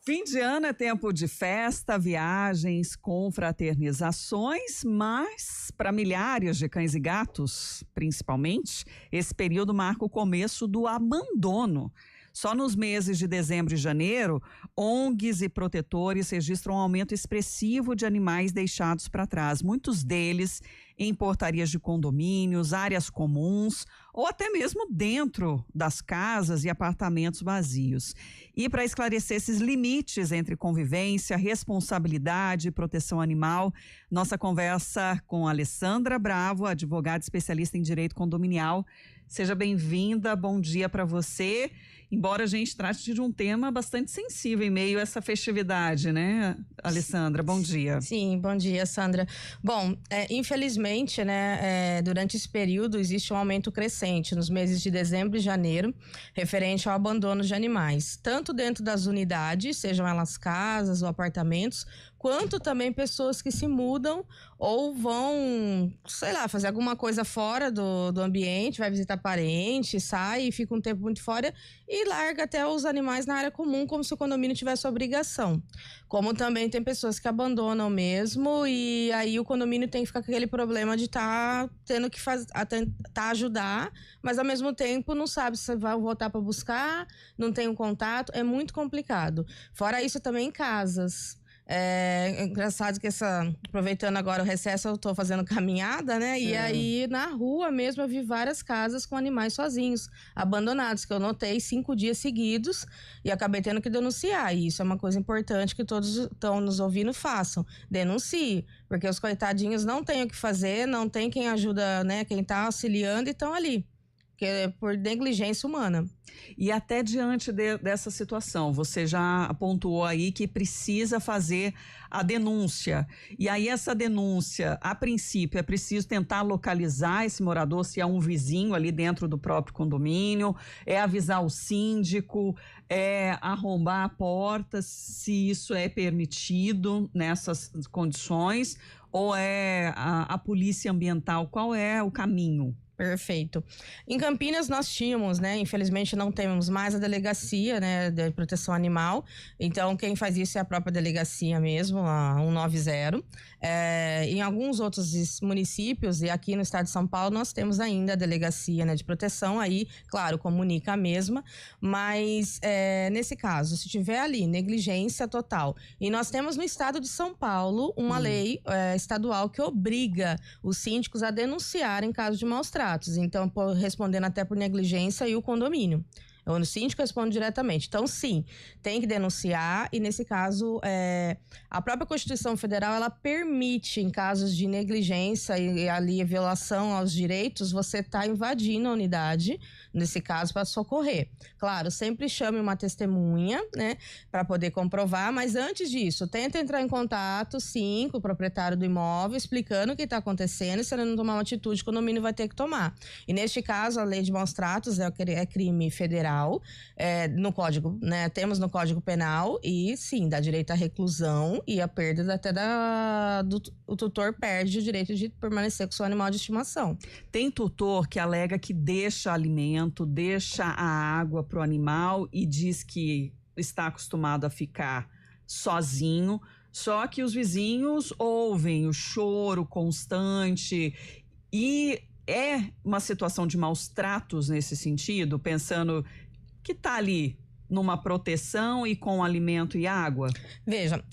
Fim de ano é tempo de festa, viagens, confraternizações, mas para milhares de cães e gatos, principalmente, esse período marca o começo do abandono. Só nos meses de dezembro e janeiro, ONGs e protetores registram um aumento expressivo de animais deixados para trás, muitos deles em portarias de condomínios, áreas comuns ou até mesmo dentro das casas e apartamentos vazios. E para esclarecer esses limites entre convivência, responsabilidade e proteção animal, nossa conversa com Alessandra Bravo, advogada especialista em direito condominial. Seja bem-vinda, bom dia para você. Embora a gente trate de um tema bastante sensível em meio a essa festividade, né, Alessandra? Bom dia. Sim, bom dia, Sandra. Bom, infelizmente, né, durante esse período existe um aumento crescente nos meses de dezembro e janeiro, referente ao abandono de animais, tanto dentro das unidades, sejam elas casas ou apartamentos, quanto também pessoas que se mudam ou vão, sei lá, fazer alguma coisa fora do ambiente, vai visitar parente, sai e fica um tempo muito fora e larga até os animais na área comum, como se o condomínio tivesse obrigação. Como também tem pessoas que abandonam mesmo e aí o condomínio tem que ficar com aquele problema de tendo que tentar ajudar, mas ao mesmo tempo não sabe se vai voltar para buscar, não tem um contato, é muito complicado. Fora isso também em casas. É engraçado que aproveitando agora o recesso, eu tô fazendo caminhada, né? Sim. E aí na rua mesmo eu vi várias casas com animais sozinhos, abandonados, que eu notei 5 dias seguidos e acabei tendo que denunciar. E isso é uma coisa importante que todos estão nos ouvindo façam, denuncie, porque os coitadinhos não têm o que fazer, não tem quem ajuda, né? Quem tá auxiliando e estão ali, que é por negligência humana. E até diante dessa situação, você já pontuou aí que precisa fazer a denúncia. E aí essa denúncia, a princípio, é preciso tentar localizar esse morador, se é um vizinho ali dentro do próprio condomínio, é avisar o síndico, é arrombar a porta, se isso é permitido nessas condições, ou é a polícia ambiental, qual é o caminho? Perfeito. Em Campinas nós tínhamos, né, infelizmente não temos mais a delegacia, né, de proteção animal, então quem faz isso é a própria delegacia mesmo, a 190. Em alguns outros municípios e aqui no estado de São Paulo nós temos ainda a delegacia, né, de proteção, aí, claro, comunica a mesma, mas nesse caso, se tiver ali negligência total, e nós temos no estado de São Paulo uma lei estadual que obriga os síndicos a denunciar em caso de maus tratos. Então, respondendo até por negligência e o condomínio. O síndico responde diretamente. Então, sim, tem que denunciar e, nesse caso, a própria Constituição Federal, ela permite, em casos de negligência e ali violação aos direitos, você tá invadindo a unidade, nesse caso, para socorrer. Claro, sempre chame uma testemunha, né, para poder comprovar, mas antes disso, tenta entrar em contato, sim, com o proprietário do imóvel, explicando o que está acontecendo, e se ele não tomar uma atitude, o condomínio vai ter que tomar. E, neste caso, a lei de maus tratos é crime federal, no código, né? Temos no Código Penal e sim, dá direito à reclusão e a perda até o tutor perde o direito de permanecer com seu animal de estimação. Tem tutor que alega que deixa alimento, deixa a água pro animal e diz que está acostumado a ficar sozinho, só que os vizinhos ouvem o choro constante e é uma situação de maus tratos nesse sentido, pensando que tá ali numa proteção e com alimento e água? Veja,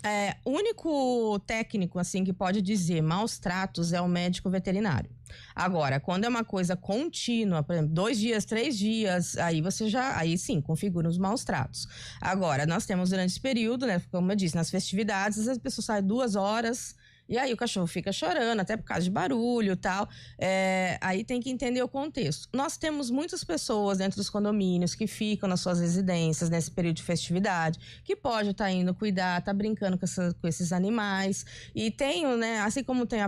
o único técnico assim que pode dizer maus tratos é o médico veterinário. Agora, quando é uma coisa contínua, por exemplo, 2 dias, 3 dias, aí sim, configura os maus tratos. Agora, nós temos durante esse período, né, como eu disse, nas festividades, as pessoas saem 2 horas, e aí o cachorro fica chorando, até por causa de barulho e tal. Aí tem que entender o contexto. Nós temos muitas pessoas dentro dos condomínios que ficam nas suas residências nesse período de festividade, que pode estar indo cuidar, tá brincando com esses animais. E tem, né, assim como tem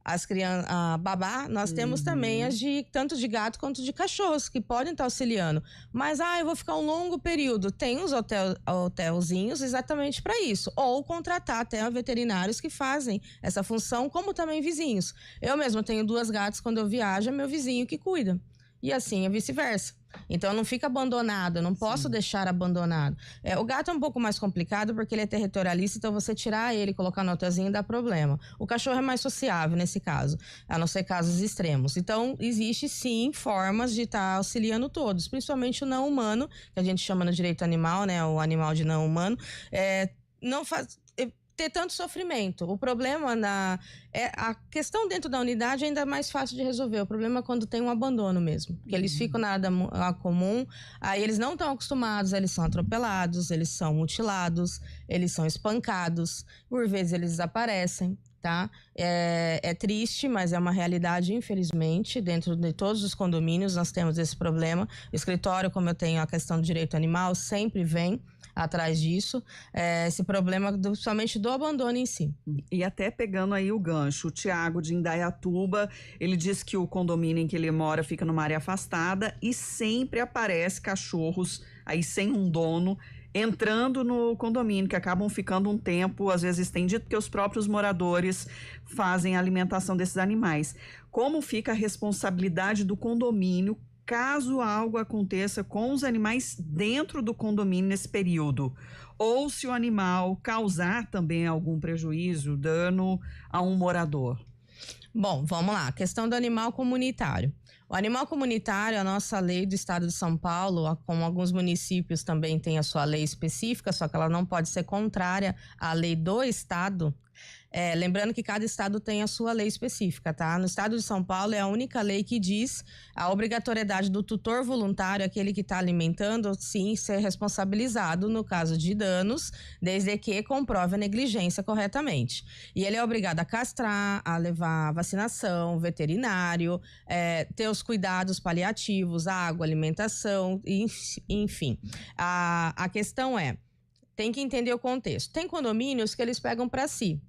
as crianças, a babá, nós temos também as tanto de gato quanto de cachorros, que podem estar auxiliando. Mas, eu vou ficar um longo período. Tem os hotelzinhos exatamente para isso. Ou contratar até veterinários que fazem essa função, como também vizinhos. Eu mesma tenho 2 gatas, quando eu viajo, é meu vizinho que cuida. e assim é vice-versa. Então não fica abandonado, eu não posso deixar abandonado. O gato é um pouco mais complicado porque ele é territorialista, então você tirar ele, colocar no hotelzinho dá problema. O cachorro é mais sociável nesse caso, a não ser casos extremos. Então existe sim formas de estar auxiliando todos, principalmente o não humano, que a gente chama no direito animal, né, o animal de não humano, não faz ter tanto sofrimento. O problema a questão dentro da unidade é ainda mais fácil de resolver. O problema é quando tem um abandono mesmo. Porque eles ficam na área comum, aí eles não estão acostumados, eles são atropelados, eles são mutilados, eles são espancados, por vezes eles desaparecem. Tá? É triste, mas é uma realidade, infelizmente, dentro de todos os condomínios nós temos esse problema. O escritório, como eu tenho a questão do direito animal, sempre vem atrás disso, esse problema somente do abandono em si. E até pegando aí o gancho, o Tiago de Indaiatuba, ele diz que o condomínio em que ele mora fica numa área afastada e sempre aparece cachorros aí sem um dono entrando no condomínio, que acabam ficando um tempo, às vezes estendido, porque os próprios moradores fazem a alimentação desses animais. Como fica a responsabilidade do condomínio caso algo aconteça com os animais dentro do condomínio nesse período? Ou se o animal causar também algum prejuízo, dano a um morador? Bom, vamos lá. A questão do animal comunitário. O animal comunitário, a nossa lei do estado de São Paulo, como alguns municípios também têm a sua lei específica, só que ela não pode ser contrária à lei do estado. Lembrando que cada estado tem a sua lei específica, tá? No estado de São Paulo é a única lei que diz a obrigatoriedade do tutor voluntário, aquele que está alimentando, sim, ser responsabilizado no caso de danos, desde que comprove a negligência corretamente. E ele é obrigado a castrar, a levar vacinação, veterinário, ter os cuidados paliativos, água, alimentação, enfim. A questão tem que entender o contexto. Tem condomínios que eles pegam para si.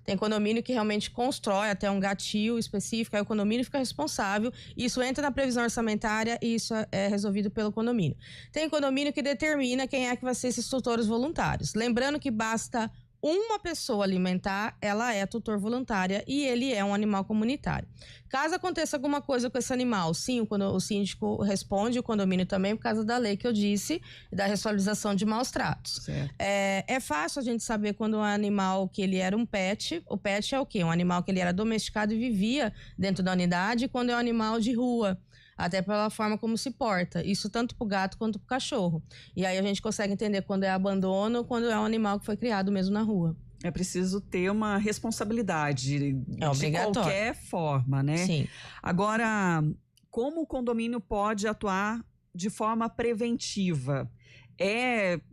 Tem condomínio que realmente constrói até um gatil específico, aí o condomínio fica responsável, isso entra na previsão orçamentária e isso é resolvido pelo condomínio. Tem condomínio que determina quem é que vai ser esses tutores voluntários. Lembrando que basta uma pessoa alimentar, ela é tutor voluntária e ele é um animal comunitário. Caso aconteça alguma coisa com esse animal, sim, o síndico responde, o condomínio também, por causa da lei que eu disse, da responsabilização de maus tratos. É fácil a gente saber quando um animal que ele era um pet, o pet é o quê? Um animal que ele era domesticado e vivia dentro da unidade, quando é um animal de rua. Até pela forma como se porta. Isso tanto para o gato quanto para o cachorro. E aí a gente consegue entender quando é abandono ou quando é um animal que foi criado mesmo na rua. É preciso ter uma responsabilidade de qualquer forma, né? Sim. Agora, como o condomínio pode atuar de forma preventiva?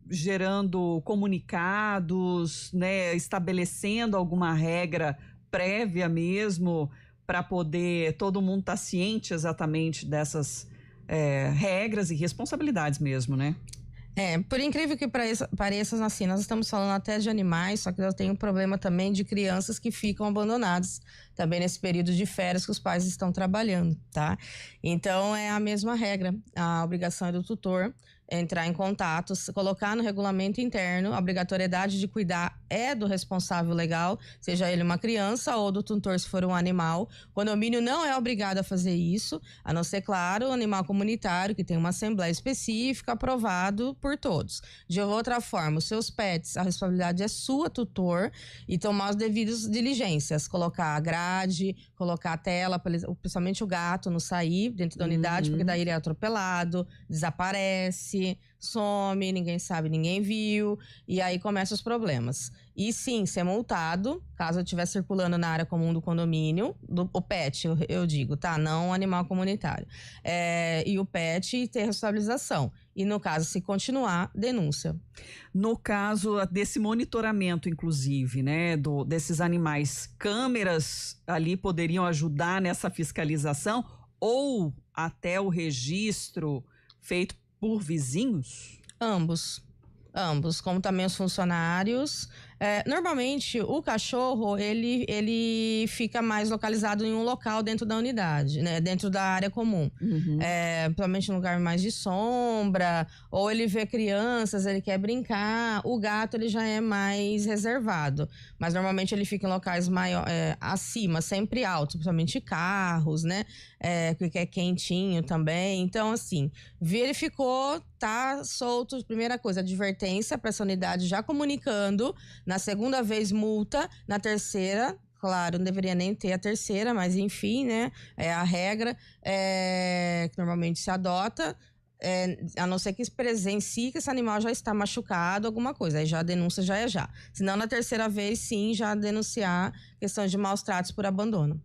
Gerando comunicados, né? Estabelecendo alguma regra prévia mesmo, para poder todo mundo estar ciente exatamente dessas regras e responsabilidades mesmo, né? Por incrível que pareça, assim, nós estamos falando até de animais, só que eu tenho um problema também de crianças que ficam abandonadas também nesse período de férias que os pais estão trabalhando, tá? Então, é a mesma regra, a obrigação é do tutor entrar em contato, colocar no regulamento interno, a obrigatoriedade de cuidar é do responsável legal, seja ele uma criança ou do tutor se for um animal. O condomínio não é obrigado a fazer isso, a não ser, claro, o animal comunitário, que tem uma assembleia específica, aprovado por todos. De outra forma, os seus pets, a responsabilidade é sua, tutor, e tomar as devidas diligências, colocar a grade, colocar a tela, principalmente o gato, não sair dentro da unidade, porque daí ele é atropelado, desaparece, some, ninguém sabe, ninguém viu, e aí começam os problemas. E sim, ser multado, caso eu estiver circulando na área comum do condomínio, o pet, eu digo, tá? Não o animal comunitário. E o pet ter responsabilização. E no caso, se continuar, denúncia. No caso desse monitoramento, inclusive, né, desses animais, câmeras ali poderiam ajudar nessa fiscalização ou até o registro feito por vizinhos? Ambos, como também os funcionários, Normalmente, o cachorro, ele fica mais localizado em um local dentro da unidade, né? Dentro da área comum. Provavelmente um lugar mais de sombra, ou ele vê crianças, ele quer brincar. O gato, ele já é mais reservado. Mas, normalmente, ele fica em locais acima, sempre alto, principalmente carros, né? Que é quentinho também. Então, assim, verificou, tá solto. Primeira coisa, advertência para essa unidade já comunicando. Na segunda vez, multa. Na terceira, claro, não deveria nem ter a terceira, mas enfim, né? É a regra que normalmente se adota. A não ser que presencie que esse animal já está machucado, alguma coisa. Aí já a denúncia já é já. Senão, na terceira vez, sim, já denunciar questão de maus tratos por abandono.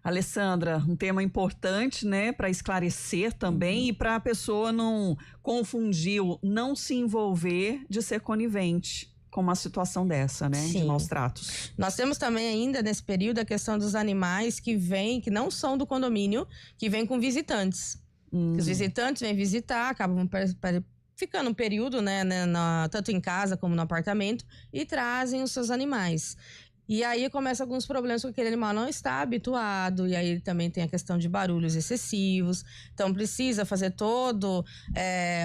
Alessandra, um tema importante, né, para esclarecer também e para a pessoa não confundir, não se envolver de ser conivente com uma situação dessa, né, Sim. de maus tratos. Nós temos também ainda nesse período a questão dos animais que não são do condomínio, que vêm com visitantes. Os visitantes vêm visitar, acabam ficando um período, né, tanto em casa como no apartamento, e trazem os seus animais. E aí começa alguns problemas porque aquele animal não está habituado, e aí ele também tem a questão de barulhos excessivos. Então precisa fazer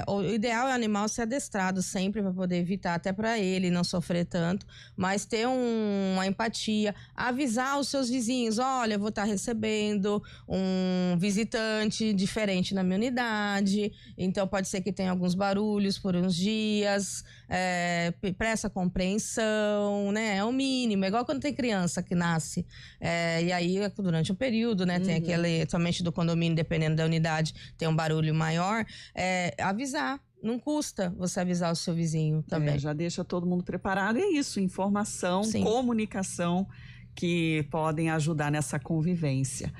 o ideal é o animal ser adestrado sempre para poder evitar, até para ele não sofrer tanto, mas ter uma empatia, avisar os seus vizinhos: olha, eu vou estar recebendo um visitante diferente na minha unidade, então pode ser que tenha alguns barulhos por uns dias, presta compreensão, né? É o mínimo, é igual quando tem criança que nasce, e aí durante um período, né, tem aquele, somente do condomínio, dependendo da unidade, tem um barulho maior, avisar. Não custa você avisar o seu vizinho também. Já deixa todo mundo preparado, é isso, informação, Sim. Comunicação que podem ajudar nessa convivência.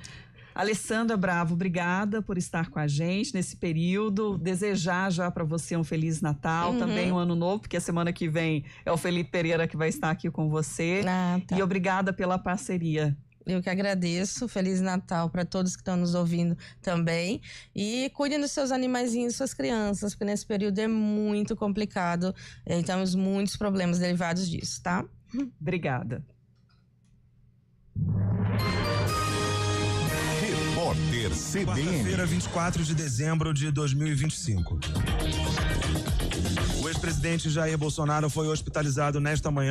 Alessandra Bravo, obrigada por estar com a gente nesse período. Desejar já para você um Feliz Natal, também um Ano Novo, porque a semana que vem é o Felipe Pereira que vai estar aqui com você. Tá. E obrigada pela parceria. Eu que agradeço. Feliz Natal para todos que estão nos ouvindo também. E cuidem dos seus animaizinhos, suas crianças, porque nesse período é muito complicado. Temos muitos problemas derivados disso, tá? Obrigada. Repórter CBN. Quarta-feira, 24 de dezembro de 2025. O ex-presidente Jair Bolsonaro foi hospitalizado nesta manhã